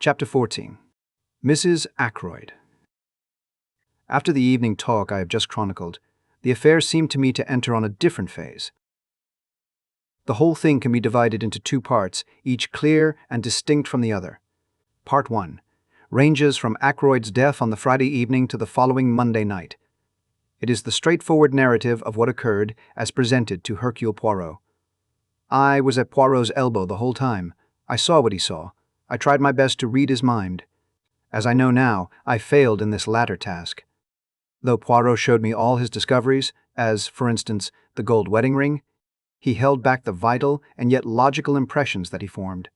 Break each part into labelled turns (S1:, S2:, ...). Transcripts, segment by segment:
S1: Chapter 14. Mrs. Ackroyd. After the evening talk I have just chronicled, the affair seemed to me to enter on a different phase. The whole thing can be divided into two parts, each clear and distinct from the other. Part 1 ranges from Ackroyd's death on the Friday evening to the following Monday night. It is the straightforward narrative of what occurred as presented to Hercule Poirot. I was at Poirot's elbow the whole time. I saw what he saw. I tried my best to read his mind. As I know now, I failed in this latter task. Though Poirot showed me all his discoveries, as, for instance, the gold wedding ring, he held back the vital and yet logical impressions that he formed.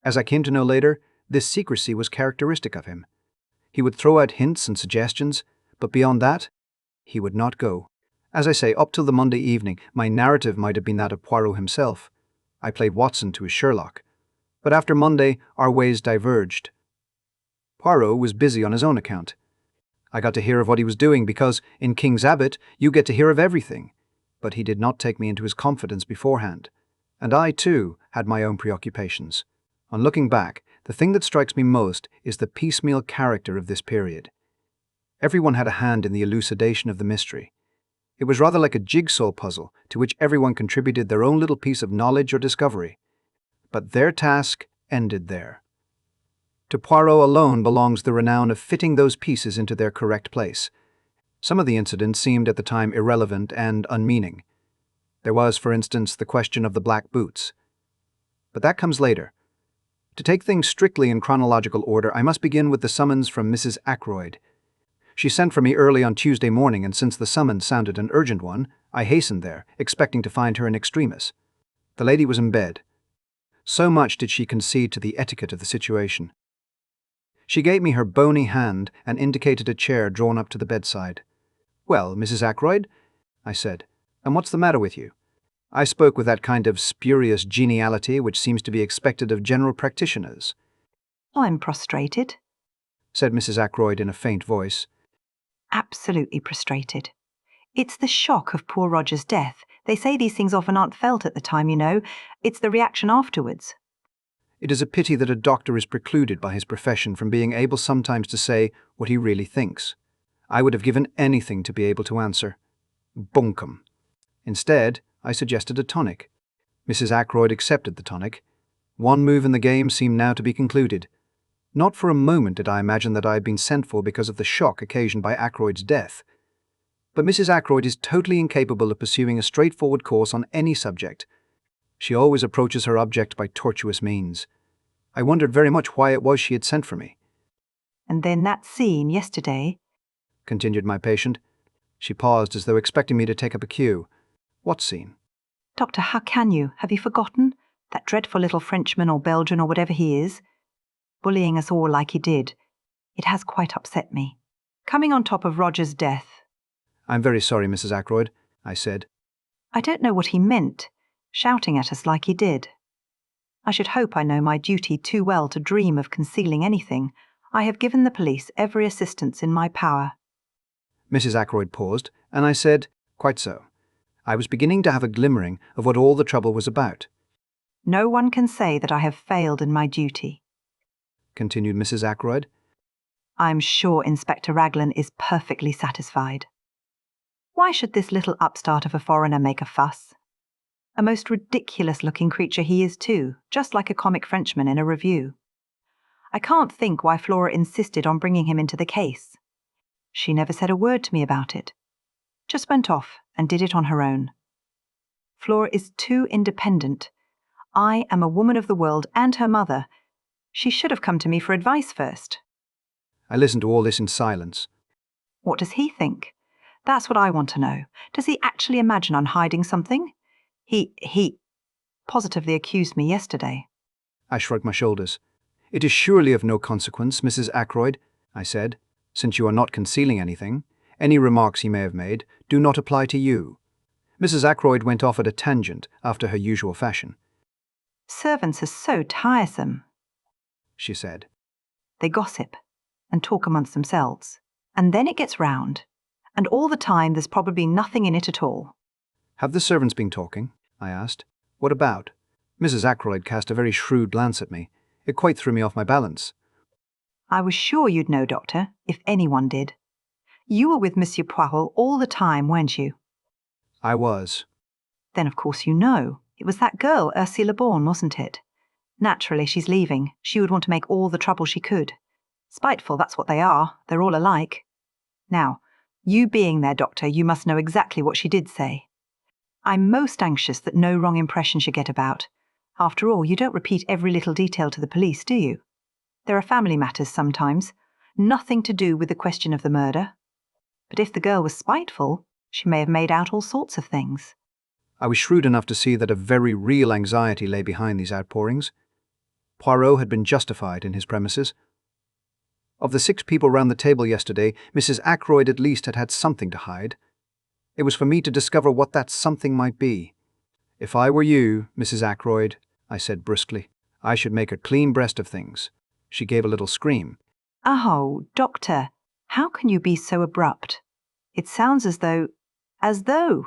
S1: As I came to know later, this secrecy was characteristic of him. He would throw out hints and suggestions, but beyond that, he would not go. As I say, up till the Monday evening, my narrative might have been that of Poirot himself. I played Watson to his Sherlock. But after Monday, our ways diverged. Poirot was busy on his own account. I got to hear of what he was doing because, in King's Abbot, you get to hear of everything. But he did not take me into his confidence beforehand. And I, too, had my own preoccupations. On looking back, the thing that strikes me most is the piecemeal character of this period. Everyone had a hand in the elucidation of the mystery. It was rather like a jigsaw puzzle to which everyone contributed their own little piece of knowledge or discovery. But their task ended there. To Poirot alone belongs the renown of fitting those pieces into their correct place. Some of the incidents seemed at the time irrelevant and unmeaning. There was, for instance, the question of the black boots. But that comes later. To take things strictly in chronological order, I must begin with the summons from Mrs. Ackroyd. She sent for me early on Tuesday morning, and since the summons sounded an urgent one, I hastened there, expecting to find her in extremis. The lady was in bed. So much did she concede to the etiquette of the situation. She gave me her bony hand and indicated a chair drawn up to the bedside. "Well, Mrs. Ackroyd," I said, "and what's the matter with you?" I spoke with that kind of spurious geniality which seems to be expected of general practitioners.
S2: "I'm prostrated,"
S1: said Mrs. Ackroyd in a faint voice.
S2: "Absolutely prostrated. It's the shock of poor Roger's death. They say these things often aren't felt at the time, you know. It's the reaction afterwards."
S1: It is a pity that a doctor is precluded by his profession from being able sometimes to say what he really thinks. I would have given anything to be able to answer. Bunkum. Instead, I suggested a tonic. Mrs. Ackroyd accepted the tonic. One move in the game seemed now to be concluded. Not for a moment did I imagine that I had been sent for because of the shock occasioned by Ackroyd's death. But Mrs. Ackroyd is totally incapable of pursuing a straightforward course on any subject. She always approaches her object by tortuous means. I wondered very much why it was she had sent for me.
S2: "And then that scene yesterday,"
S1: continued my patient. She paused as though expecting me to take up a cue. "What scene?"
S2: "Doctor, how can you? Have you forgotten? That dreadful little Frenchman or Belgian or whatever he is, bullying us all like he did. It has quite upset me. Coming on top of Roger's death."
S1: "I'm very sorry, Mrs. Ackroyd," I said.
S2: "I don't know what he meant, shouting at us like he did. I should hope I know my duty too well to dream of concealing anything. I have given the police every assistance in my power."
S1: Mrs. Ackroyd paused, and I said, "Quite so." I was beginning to have a glimmering of what all the trouble was about.
S2: "No one can say that I have failed in my duty,"
S1: continued Mrs. Ackroyd.
S2: "I'm sure Inspector Raglan is perfectly satisfied. Why should this little upstart of a foreigner make a fuss? A most ridiculous-looking creature he is too, just like a comic Frenchman in a review. I can't think why Flora insisted on bringing him into the case. She never said a word to me about it. Just went off and did it on her own. Flora is too independent. I am a woman of the world and her mother. She should have come to me for advice first."
S1: I listened to all this in silence.
S2: "What does he think? That's what I want to know. Does he actually imagine I'm hiding something? He positively accused me yesterday."
S1: I shrugged my shoulders. "It is surely of no consequence, Mrs. Ackroyd," I said, "since you are not concealing anything. Any remarks he may have made do not apply to you." Mrs. Ackroyd went off at a tangent after her usual fashion.
S2: "Servants are so tiresome,"
S1: she said.
S2: "They gossip and talk amongst themselves, and then it gets round. And all the time there's probably nothing in it at all."
S1: "Have the servants been talking?" I asked. "What about?" Mrs. Ackroyd cast a very shrewd glance at me. It quite threw me off my balance.
S2: I was sure you'd know, Doctor, if anyone did. You were with Monsieur Poirot all the time, weren't you?
S1: I was.
S2: Then of course you know. It was that girl, Ursula Bourne, wasn't it? Naturally, she's leaving. She would want to make all the trouble she could. Spiteful, that's what they are. They're all alike. Now, you being there, Doctor, you must know exactly what she did say. I'm most anxious that no wrong impression should get about. After all, you don't repeat every little detail to the police, do you? There are family matters sometimes, nothing to do with the question of the murder. But if the girl was spiteful, she may have made out all sorts of things.
S1: I was shrewd enough to see that a very real anxiety lay behind these outpourings. Poirot had been justified in his premises. Of the 6 people round the table yesterday, Mrs. Ackroyd at least had had something to hide. It was for me to discover what that something might be. If I were you, Mrs. Ackroyd, I said brusquely, I should make a clean breast of things. She gave a little scream.
S2: Oh, Doctor, how can you be so abrupt? It sounds as though.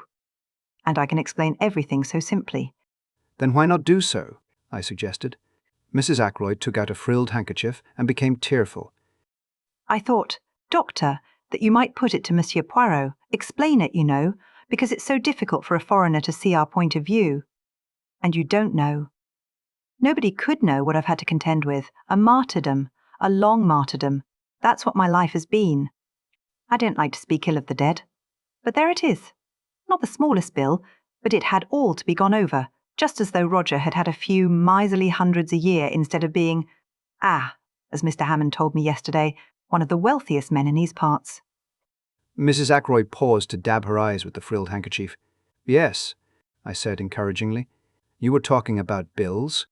S2: And I can explain everything so simply.
S1: Then why not do so? I suggested. Mrs. Ackroyd took out a frilled handkerchief and became tearful.
S2: I thought, Doctor, that you might put it to Monsieur Poirot, explain it, you know, because it's so difficult for a foreigner to see our point of view. And you don't know. Nobody could know what I've had to contend with, a martyrdom, a long martyrdom. That's what my life has been. I don't like to speak ill of the dead. But there it is. Not the smallest bill, but it had all to be gone over, just as though Roger had had a few miserly hundreds a year instead of being, as Mr. Hammond told me yesterday, one of the wealthiest men in these parts.
S1: Mrs. Ackroyd paused to dab her eyes with the frilled handkerchief. Yes, I said encouragingly. You were talking about bills?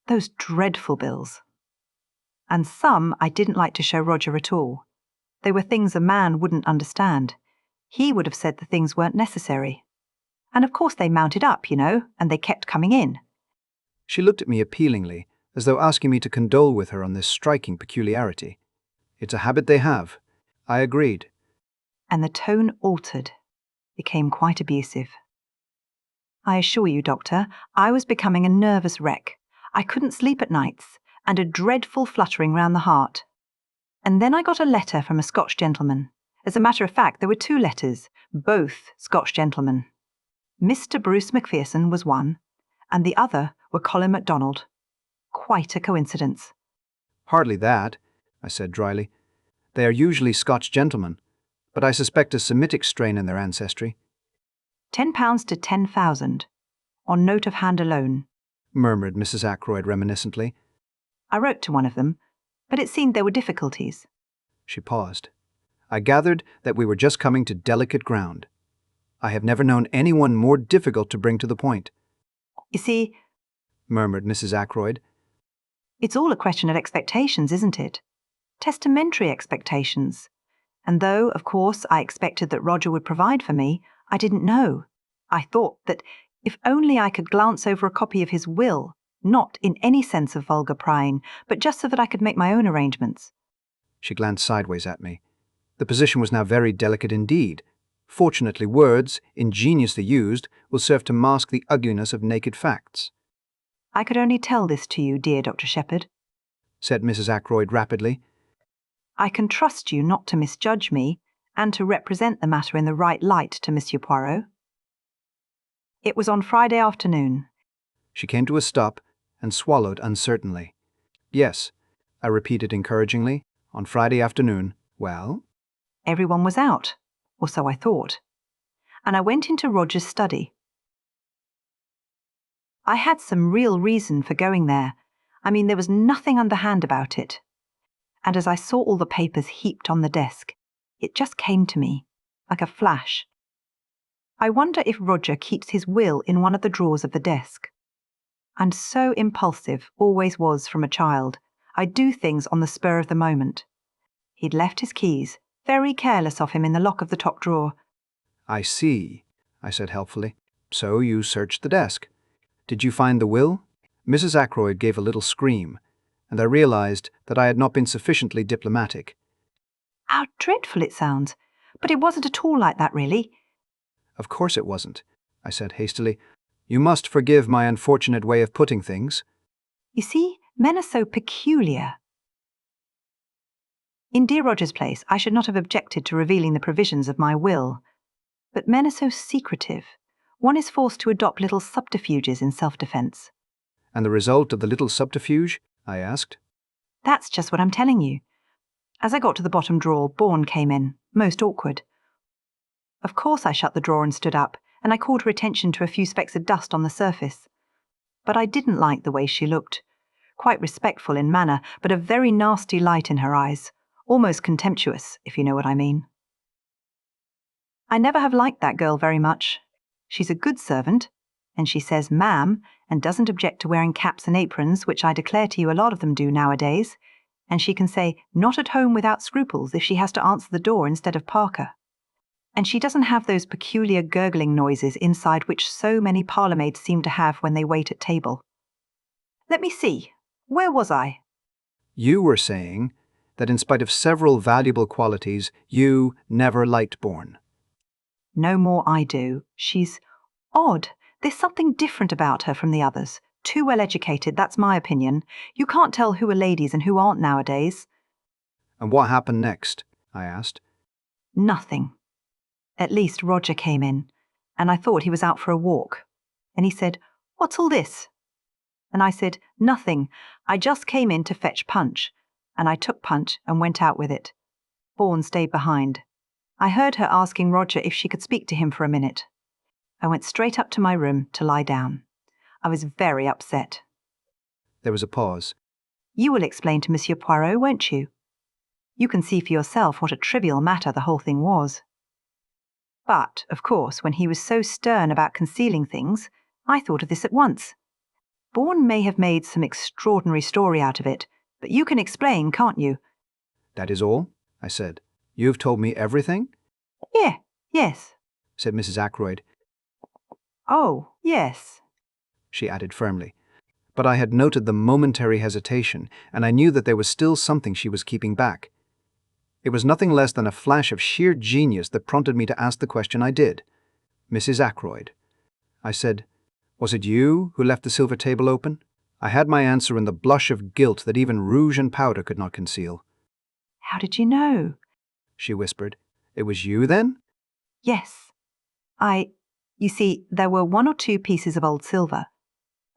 S2: Those dreadful bills. And some I didn't like to show Roger at all. They were things a man wouldn't understand. He would have said the things weren't necessary. And of course they mounted up, you know, and they kept coming in.
S1: She looked at me appealingly, as though asking me to condole with her on this striking peculiarity. It's a habit they have. I agreed.
S2: And the tone altered, became quite abusive. I assure you, Doctor, I was becoming a nervous wreck. I couldn't sleep at nights, and a dreadful fluttering round the heart. And then I got a letter from a Scotch gentleman. As a matter of fact, there were 2 letters, both Scotch gentlemen. Mr. Bruce Macpherson was one, and the other were Colin MacDonald. Quite a coincidence.
S1: Hardly that, I said dryly. They are usually Scotch gentlemen, but I suspect a Semitic strain in their ancestry.
S2: £10 to 10,000, on note of hand alone,
S1: murmured Mrs. Ackroyd reminiscently.
S2: I wrote to one of them, but it seemed there were difficulties.
S1: She paused. I gathered that we were just coming to delicate ground. I have never known anyone more difficult to bring to the point.
S2: You see,
S1: murmured Mrs. Ackroyd,
S2: it's all a question of expectations, isn't it? Testamentary expectations. And though, of course, I expected that Roger would provide for me, I didn't know. I thought that if only I could glance over a copy of his will, not in any sense of vulgar prying, but just so that I could make my own arrangements.
S1: She glanced sideways at me. The position was now very delicate indeed. Fortunately, words, ingeniously used, will serve to mask the ugliness of naked facts.
S2: I could only tell this to you, dear Dr. Shepherd,
S1: said Mrs. Ackroyd rapidly.
S2: I can trust you not to misjudge me, and to represent the matter in the right light to Monsieur Poirot. It was on Friday afternoon.
S1: She came to a stop and swallowed uncertainly. Yes, I repeated encouragingly, on Friday afternoon. Well?
S2: Everyone was out, or so I thought, and I went into Roger's study. I had some real reason for going there. I mean, there was nothing underhand about it. And as I saw all the papers heaped on the desk, it just came to me, like a flash. I wonder if Roger keeps his will in one of the drawers of the desk. I'm so impulsive, always was from a child. I do things on the spur of the moment. He'd left his keys, very careless of him, in the lock of the top drawer.
S1: I see, I said helpfully. So you searched the desk. Did you find the will? Mrs. Ackroyd gave a little scream, and I realized that I had not been sufficiently diplomatic.
S2: How dreadful it sounds! But it wasn't at all like that, really.
S1: Of course it wasn't, I said hastily. You must forgive my unfortunate way of putting things.
S2: You see, men are so peculiar. In Dear Roger's place, I should not have objected to revealing the provisions of my will. But men are so secretive. One is forced to adopt little subterfuges in self-defense.
S1: And the result of the little subterfuge? I asked.
S2: That's just what I'm telling you. As I got to the bottom drawer, Bourne came in, most awkward. Of course I shut the drawer and stood up, and I called her attention to a few specks of dust on the surface. But I didn't like the way she looked. Quite respectful in manner, but a very nasty light in her eyes. Almost contemptuous, if you know what I mean. I never have liked that girl very much. She's a good servant, and she says ma'am, and doesn't object to wearing caps and aprons, which I declare to you a lot of them do nowadays, and she can say not at home without scruples if she has to answer the door instead of Parker. And she doesn't have those peculiar gurgling noises inside which so many parlourmaids seem to have when they wait at table. Let me see, where was I?
S1: You were saying that in spite of several valuable qualities, you never liked Bourne.
S2: No more I do. She's odd. There's something different about her from the others. Too well educated, that's my opinion. You can't tell who are ladies and who aren't nowadays.
S1: And what happened next? I asked.
S2: Nothing. At least Roger came in, and I thought he was out for a walk. And he said, "What's all this?" And I said, "Nothing. I just came in to fetch Punch." And I took Punch and went out with it. Bourne stayed behind. I heard her asking Roger if she could speak to him for a minute. I went straight up to my room to lie down. I was very upset.
S1: There was a pause.
S2: You will explain to Monsieur Poirot, won't you? You can see for yourself what a trivial matter the whole thing was. But, of course, when he was so stern about concealing things, I thought of this at once. Bourne may have made some extraordinary story out of it, but you can explain, can't you?
S1: That is all? I said. You've told me everything?
S2: Yes,
S1: Said Mrs. Ackroyd.
S2: Oh, yes.
S1: She added firmly. But I had noted the momentary hesitation, and I knew that there was still something she was keeping back. It was nothing less than a flash of sheer genius that prompted me to ask the question I did. Mrs. Ackroyd. I said, "Was it you who left the silver table open?" I had my answer in the blush of guilt that even rouge and powder could not conceal.
S2: How did you know?
S1: She whispered. It was you, then?
S2: Yes. You see, there were 1 or 2 pieces of old silver.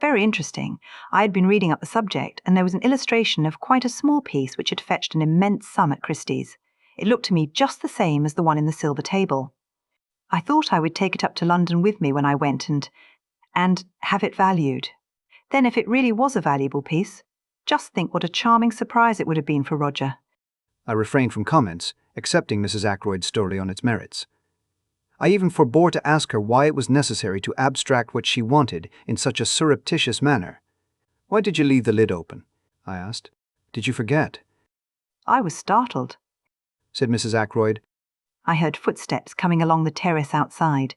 S2: Very interesting. I had been reading up the subject, and there was an illustration of quite a small piece which had fetched an immense sum at Christie's. It looked to me just the same as the one in the silver table. I thought I would take it up to London with me when I went and have it valued. Then if it really was a valuable piece, just think what a charming surprise it would have been for Roger.
S1: I refrained from comments, accepting Mrs. Ackroyd's story on its merits. I even forbore to ask her why it was necessary to abstract what she wanted in such a surreptitious manner. "Why did you leave the lid open?" I asked. "Did you forget?"
S2: I was startled.
S1: Said Mrs. Ackroyd.
S2: I heard footsteps coming along the terrace outside.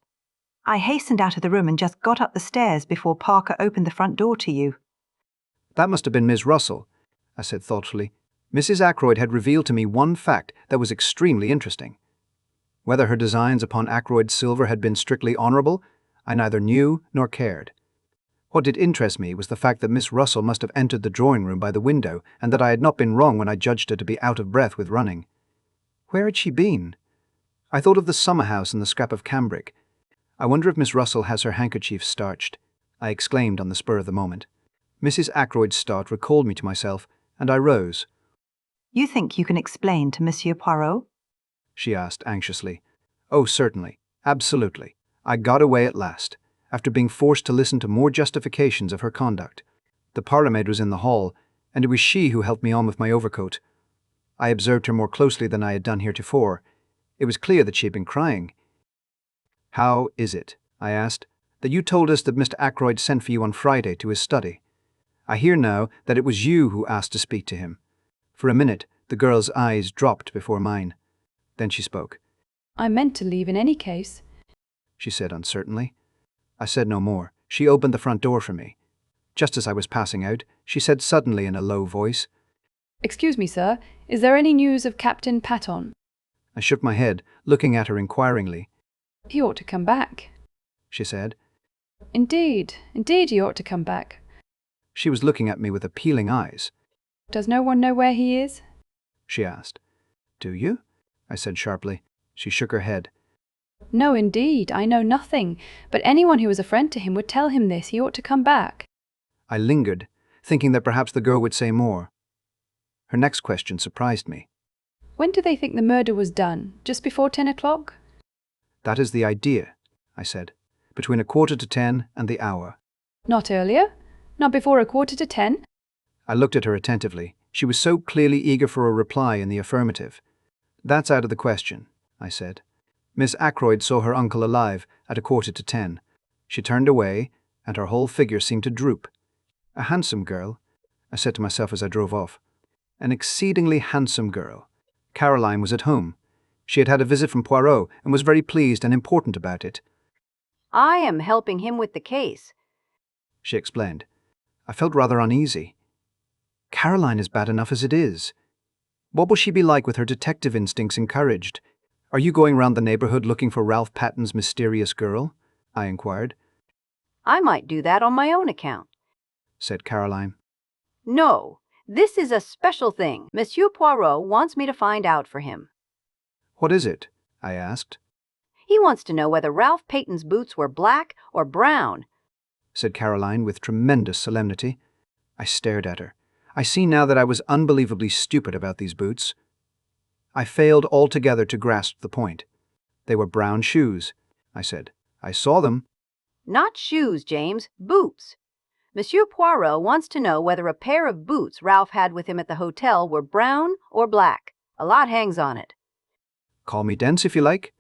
S2: I hastened out of the room and just got up the stairs before Parker opened the front door to you.
S1: "That must have been Miss Russell," I said thoughtfully. Mrs. Ackroyd had revealed to me one fact that was extremely interesting. Whether her designs upon Ackroyd's silver had been strictly honourable, I neither knew nor cared. What did interest me was the fact that Miss Russell must have entered the drawing-room by the window, and that I had not been wrong when I judged her to be out of breath with running. Where had she been? I thought of the summer-house and the scrap of cambric. I wonder if Miss Russell has her handkerchief starched, I exclaimed on the spur of the moment. Mrs. Ackroyd's start recalled me to myself, and I rose.
S2: You think you can explain to Monsieur Poirot?
S1: She asked anxiously. "Oh, certainly. Absolutely. I got away at last, after being forced to listen to more justifications of her conduct. The parlourmaid was in the hall, and it was she who helped me on with my overcoat. I observed her more closely than I had done heretofore. It was clear that she had been crying. "How is it," I asked, "that you told us that Mr. Ackroyd sent for you on Friday to his study? I hear now that it was you who asked to speak to him." For a minute, the girl's eyes dropped before mine. Then she spoke.
S3: "I meant to leave in any case,"
S1: she said uncertainly. I said no more. She opened the front door for me. Just as I was passing out, she said suddenly in a low voice,
S3: "Excuse me, sir, is there any news of Captain Patton?"
S1: I shook my head, looking at her inquiringly.
S3: "He ought to come back,"
S1: she said.
S3: Indeed he ought to come back."
S1: She was looking at me with appealing eyes.
S3: "Does no one know where he is?"
S1: She asked. Do you? I said sharply. She shook her head.
S3: No, indeed, I know nothing, but anyone who was a friend to him would tell him this. He ought to come back.
S1: I lingered, thinking that perhaps the girl would say more. Her next question surprised me.
S3: When do they think the murder was done? Just before 10 o'clock?
S1: That is the idea, I said. Between 10:15 and the hour.
S3: Not earlier? Not before 10:15?
S1: I looked at her attentively. She was so clearly eager for a reply in the affirmative. That's out of the question, I said. Miss Ackroyd saw her uncle alive at 10:15. She turned away, and her whole figure seemed to droop. A handsome girl, I said to myself as I drove off. An exceedingly handsome girl. Caroline was at home. She had had a visit from Poirot and was very pleased and important about it.
S4: I am helping him with the case,
S1: she explained. I felt rather uneasy. Caroline is bad enough as it is. What will she be like with her detective instincts encouraged? Are you going round the neighborhood looking for Ralph Patton's mysterious girl? I inquired.
S4: I might do that on my own account,
S1: said Caroline.
S4: No, this is a special thing. Monsieur Poirot wants me to find out for him.
S1: What is it? I asked.
S4: He wants to know whether Ralph Patton's boots were black or brown,
S1: said Caroline with tremendous solemnity. I stared at her. I see now that I was unbelievably stupid about these boots. I failed altogether to grasp the point. They were brown shoes, I said. I saw them.
S4: Not shoes, James, boots. Monsieur Poirot wants to know whether a pair of boots Ralph had with him at the hotel were brown or black. A lot hangs on it.
S1: Call me dense if you like.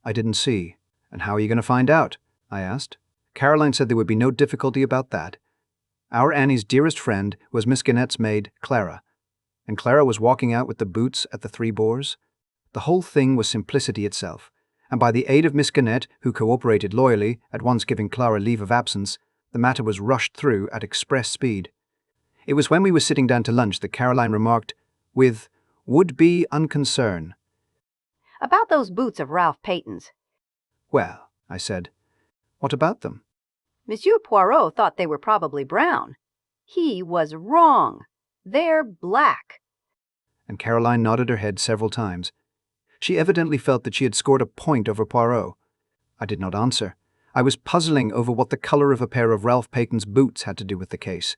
S1: I didn't see. And how are you going to find out? I asked. Caroline said there would be no difficulty about that. Our Annie's dearest friend was Miss Gannet's maid, Clara. And Clara was walking out with the boots at the Three Boars. The whole thing was simplicity itself, and by the aid of Miss Gannet, who cooperated loyally, at once giving Clara leave of absence, the matter was rushed through at express speed. It was when we were sitting down to lunch that Caroline remarked, with would-be unconcern,
S4: About those boots of Ralph Patton's.
S1: Well, I said, what about them?
S4: Monsieur Poirot thought they were probably brown. He was wrong. They're black.
S1: And Caroline nodded her head several times. She evidently felt that she had scored a point over Poirot. I did not answer. I was puzzling over what the colour of a pair of Ralph Patton's boots had to do with the case.